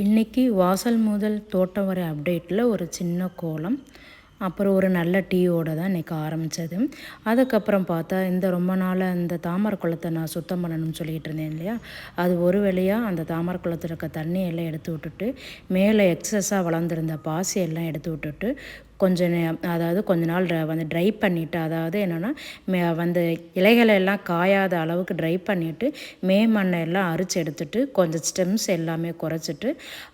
இன்றைக்கி வாசல் முதல் தோட்டம் வரை அப்டேட்டில் ஒரு சின்ன கோலம், அப்புறம் ஒரு நல்ல டீயோடு தான் இன்றைக்கி ஆரம்பித்தது. அதுக்கப்புறம் பார்த்தா இந்த ரொம்ப நாளாக இந்த தாமரை குளத்தை நான் சுத்தம் பண்ணணும்னு சொல்லிகிட்டு இருந்தேன் இல்லையா, அது ஒரு வேளையாக அந்த தாமரை குளத்தில் இருக்க தண்ணியெல்லாம் எடுத்து விட்டுட்டு, மேலே எக்ஸஸாக வளர்ந்துருந்த பாசியெல்லாம் எடுத்து விட்டுட்டு, அதாவது கொஞ்ச நாள் வந்து ட்ரை பண்ணிவிட்டு, அதாவது என்னென்னா வந்து இலைகளை எல்லாம் காயாத அளவுக்கு ட்ரை பண்ணிவிட்டு மண்ணை எல்லாம் அரிச்சு எடுத்துட்டு கொஞ்சம் ஸ்டெம்ஸ் எல்லாமே குறைச்சிட்டு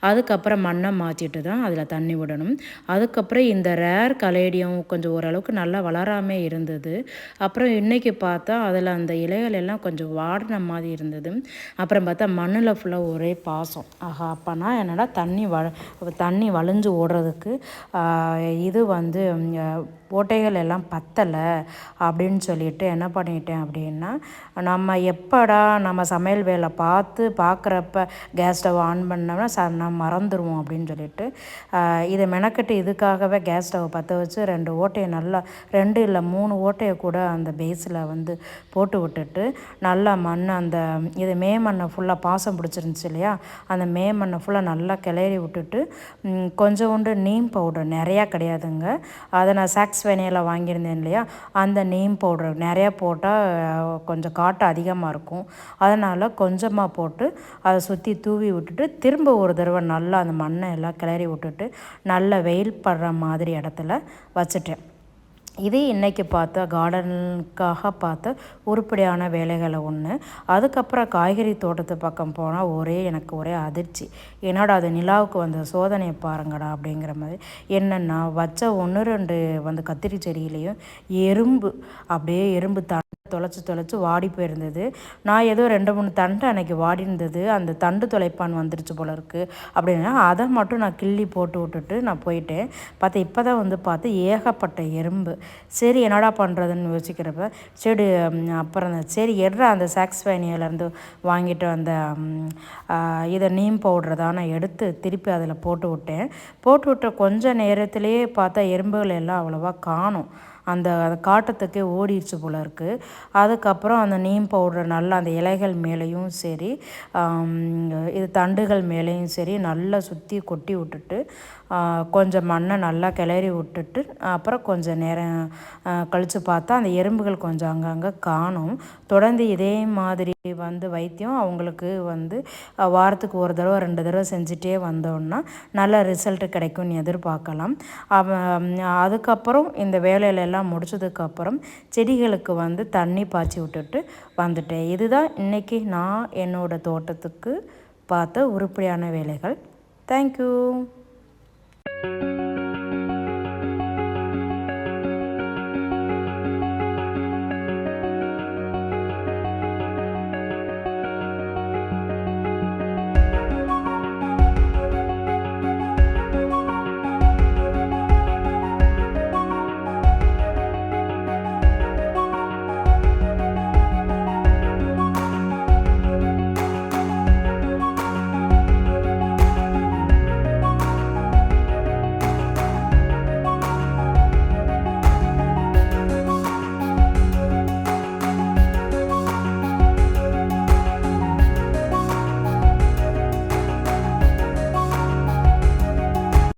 அதுக்கப்புறம் மண்ணை மாற்றிட்டு தான் அதில் தண்ணி விடணும். அதுக்கப்புறம் இந்த ரேர் கலேடியம் கொஞ்சம் ஓரளவுக்கு நல்லா வளராமே இருந்தது. அப்புறம் இன்றைக்கி பார்த்தா அதில் அந்த இலைகள் எல்லாம் கொஞ்சம் வாடின மாதிரி இருந்தது. அப்புறம் பார்த்தா மண்ணில் ஃபுல்லாக ஒரே பாசம். ஆஹா, அப்போனா என்னென்னா தண்ணி வழிஞ்சு ஓடுறதுக்கு இது வந்து ஓட்டைகள் எல்லாம் பத்தலை அப்படின்னு சொல்லிட்டு என்ன பண்ணிட்டேன் அப்படின்னா, நம்ம எப்படா நம்ம சமையல் வேலை பார்க்குறப்ப கேஸ் ஸ்டவ் ஆன் பண்ணோம்னா நான் மறந்துடுவோம் அப்படின்னு சொல்லிட்டு இதை மெனக்கட்டு இதுக்காகவே கேஸ் ஸ்டவ் பற்ற வச்சு 2 ஓட்டையை நல்லா 2 இல்லை 3 ஓட்டையை கூட அந்த பேஸில் வந்து போட்டு விட்டுட்டு நல்லா அந்த இது மண்ணை ஃபுல்லாக பாசம் பிடிச்சிருந்துச்சு இல்லையா, அந்த மண்ணை ஃபுல்லாக நல்லா கிளறி விட்டுட்டு கொஞ்சோண்டு நீம் பவுடர், நிறையா கிடையாதுங்க, அதை நான் சாக்ஸ் வெனியில் வாங்கியிருந்தேன் இல்லையா, அந்த நீம் பவுடர் நிறையா போட்டால் கொஞ்சம் காட்டு அதிகமாக இருக்கும், அதனால் கொஞ்சமாக போட்டு அதை சுற்றி தூவி விட்டுட்டு திரும்ப ஒரு தடவை நல்லா அந்த மண்ணை எல்லாம் கிளறி விட்டுட்டு நல்லா வெயில் படுற மாதிரி இடத்துல வச்சுட்டேன். இது இன்றைக்கி பார்த்தா கார்டனுக்காக பார்த்த உருப்படியான வேலைகளை ஒன்று. அதுக்கப்புறம் காய்கறி தோட்டத்து பக்கம் போனால் எனக்கு ஒரே அதிர்ச்சி. என்னடா அது நிலாவுக்கு வந்த சோதனையை பாருங்கடா அப்படிங்கிற மாதிரி. என்னென்னா வச்ச 1 2 வந்து கத்திரி செடியிலையும் எறும்பு தொலைச்சி வாடி போயிருந்தது. நான் ஏதோ 2 3 தண்டு அன்றைக்கி வாடி இருந்தது, அந்த தண்டு தொலைப்பான் வந்துருச்சு போல இருக்குது அப்படின்னா அதை மட்டும் நான் கிள்ளி போட்டு விட்டுட்டு நான் போயிட்டேன். இப்போ தான் வந்து பார்த்து ஏகப்பட்ட எறும்பு. சரி என்னடா பண்ணுறதுன்னு யோசிக்கிறப்ப அப்புறம் சரி அந்த சாக்ஸ் வேனியிலேருந்து வாங்கிட்டு வந்த இதை நீம் பவுடர் தான் நான் எடுத்து திருப்பி அதில் போட்டு விட்ட கொஞ்சம் நேரத்திலேயே பார்த்தா எறும்புகள் எல்லாம் அவ்வளோவா காணும். அந்த காட்டத்துக்கே ஓடிடுச்சு போல இருக்குது. அதுக்கப்புறம் அந்த நீம் பவுடர் நல்லா அந்த இலைகள் மேலேயும் சரி இது தண்டுகள் மேலேயும் சரி நல்லா சுற்றி கொட்டி விட்டுட்டு கொஞ்சம் மண்ணை நல்லா கிளறி விட்டுட்டு அப்புறம் கொஞ்சம் நேரம் கழித்து பார்த்தா அந்த எறும்புகள் கொஞ்சம் அங்கங்கே காணும். தொடர்ந்து இதே மாதிரி வந்து வைத்தியம் அவங்களுக்கு வந்து வாரத்துக்கு 1 தடவை 2 தடவை செஞ்சுட்டே வந்தோன்னா நல்ல ரிசல்ட் கிடைக்கும்னு எதிர்பார்க்கலாம். அதுக்கப்புறம் இந்த வேலையிலெல்லாம் முடிச்சதுக்கப்புறம் செடிகளுக்கு வந்து தண்ணி பாய்ச்சி விட்டுட்டு வந்துட்டேன். இதுதான் இன்றைக்கி நான் என்னோடய தோட்டத்துக்கு பார்த்த உருப்படியான வேலைகள். தேங்க்யூ.